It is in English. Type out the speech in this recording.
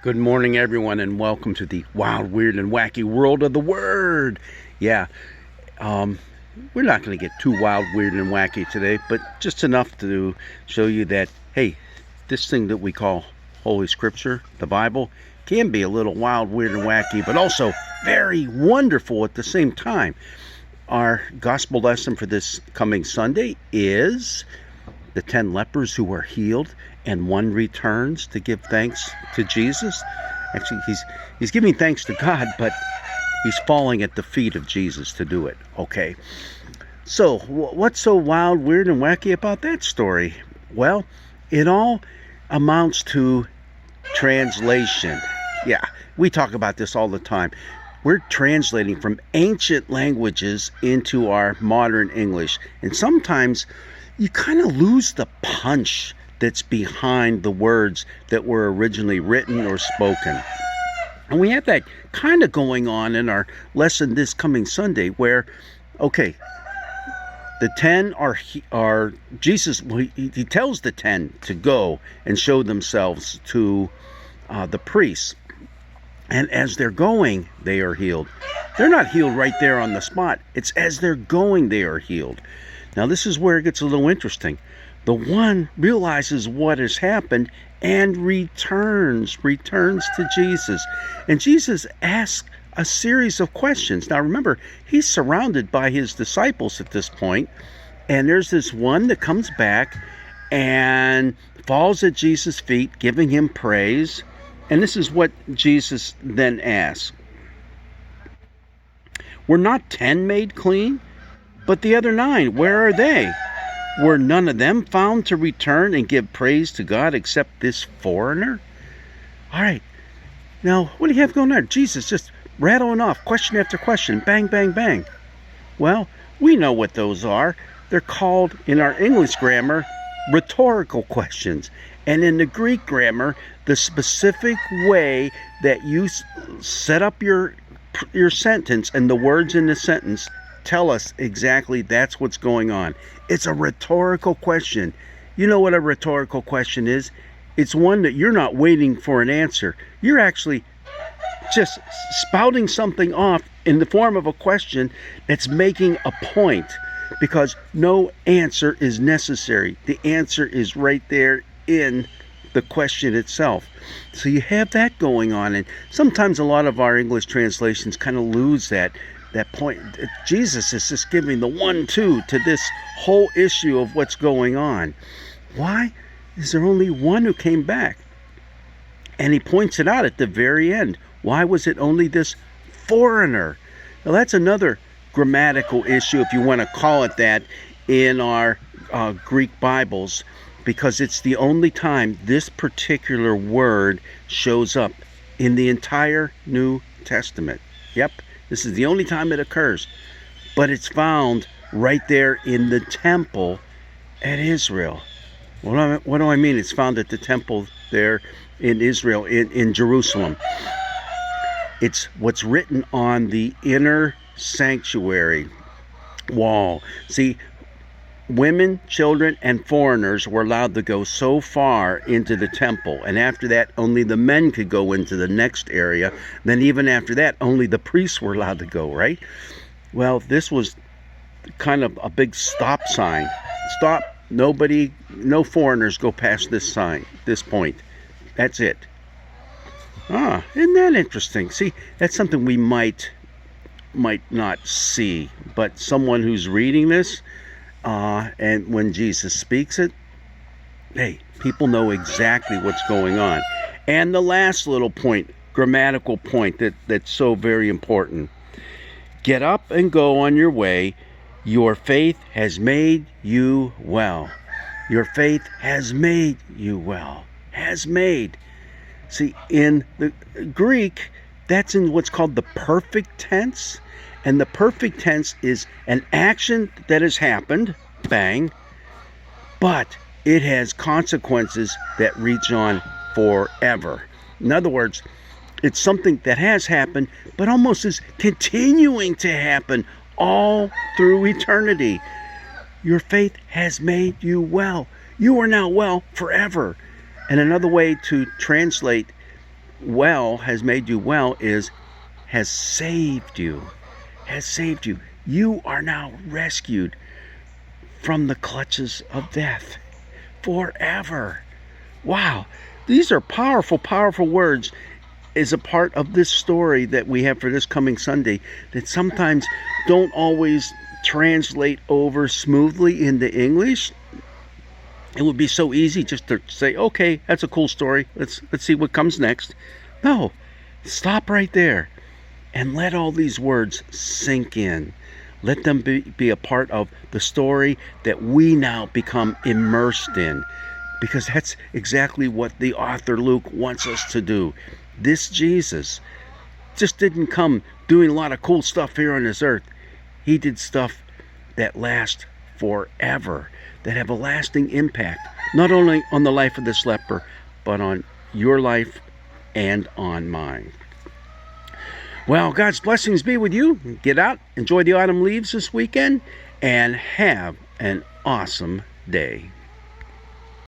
Good morning, everyone, and welcome to the wild, weird, and wacky world of the Word. Yeah, we're not going to get too wild, weird, and wacky today, but just enough to show you that, hey, this thing that we call Holy Scripture, the Bible, can be a little wild, weird, and wacky, but also very wonderful at the same time. Our gospel lesson for this coming Sunday is the 10 lepers who were healed, and one returns to give thanks to Jesus. Actually, he's giving thanks to God, but he's falling at the feet of Jesus to do it. Okay, so what's so wild, weird, and wacky about that story? Well, it all amounts to translation. Yeah, we talk about this all the time. We're translating from ancient languages into our modern English, and sometimes you kind of lose the punch that's behind the words that were originally written or spoken. And we have that kind of going on in our lesson this coming Sunday where, okay, the 10 are Jesus, he tells the 10 to go and show themselves to the priests. And as they're going, they are healed. They're not healed right there on the spot. It's as they're going, they are healed. Now, this is where it gets a little interesting. The one realizes what has happened and returns to Jesus. And Jesus asks a series of questions. Now, remember, he's surrounded by his disciples at this point. And there's this one that comes back and falls at Jesus' feet, giving him praise. And this is what Jesus then asks. Were not 10 made clean? But the other 9, where are they? Were none of them found to return and give praise to God except this foreigner? All right. Now, what do you have going on? Jesus just rattling off question after question. Bang, bang, bang. Well, we know what those are. They're called, in our English grammar, rhetorical questions. And in the Greek grammar, the specific way that you set up your sentence and the words in the sentence tell us exactly that's what's going on. It's a rhetorical question. You know what a rhetorical question is? It's one that you're not waiting for an answer. You're actually just spouting something off in the form of a question that's making a point, because no answer is necessary. The answer is right there in the question itself. So you have that going on, and sometimes a lot of our English translations kind of lose that point. Jesus is just giving the 1-2 to this whole issue of what's going on. Why is there only one who came back? And he points it out at the very end. Why was it only this foreigner? Now, that's another grammatical issue, if you want to call it that, in our Greek Bibles, because it's the only time this particular word shows up in the entire New Testament. Yep. This is the only time it occurs. But it's found right there in the temple at Israel. What do I mean? It's found at the temple there in Israel, in Jerusalem. It's what's written on the inner sanctuary wall. See, women, children, and foreigners were allowed to go so far into the temple. And after that, only the men could go into the next area. Then even after that, only the priests were allowed to go, right? Well, this was kind of a big stop sign. Stop. Nobody, no foreigners go past this sign, this point. That's it. Isn't that interesting? See, that's something we might not see. But someone who's reading this, and when Jesus speaks it, hey, people know exactly what's going on. And the last little point, grammatical point that's so very important. Get up and go on your way. Your faith has made you well. Your faith has made you well. Has made. See, in the Greek, that's in what's called the perfect tense. And the perfect tense is an action that has happened, bang, but it has consequences that reach on forever. In other words, it's something that has happened, but almost is continuing to happen all through eternity. Your faith has made you well. You are now well forever. And another way to translate well, has made you well, is has saved you. Has saved you. You are now rescued from the clutches of death forever. Wow. These are powerful, powerful words as a part of this story that we have for this coming Sunday that sometimes don't always translate over smoothly into English. It would be so easy just to say, okay, that's a cool story. Let's see what comes next. No, stop right there and let all these words sink in. Let them be a part of the story that we now become immersed in, because that's exactly what the author Luke wants us to do. This Jesus just didn't come doing a lot of cool stuff here on this earth. He did stuff that lasts forever, that have a lasting impact, not only on the life of this leper, but on your life and on mine. Well, God's blessings be with you. Get out, enjoy the autumn leaves this weekend, and have an awesome day.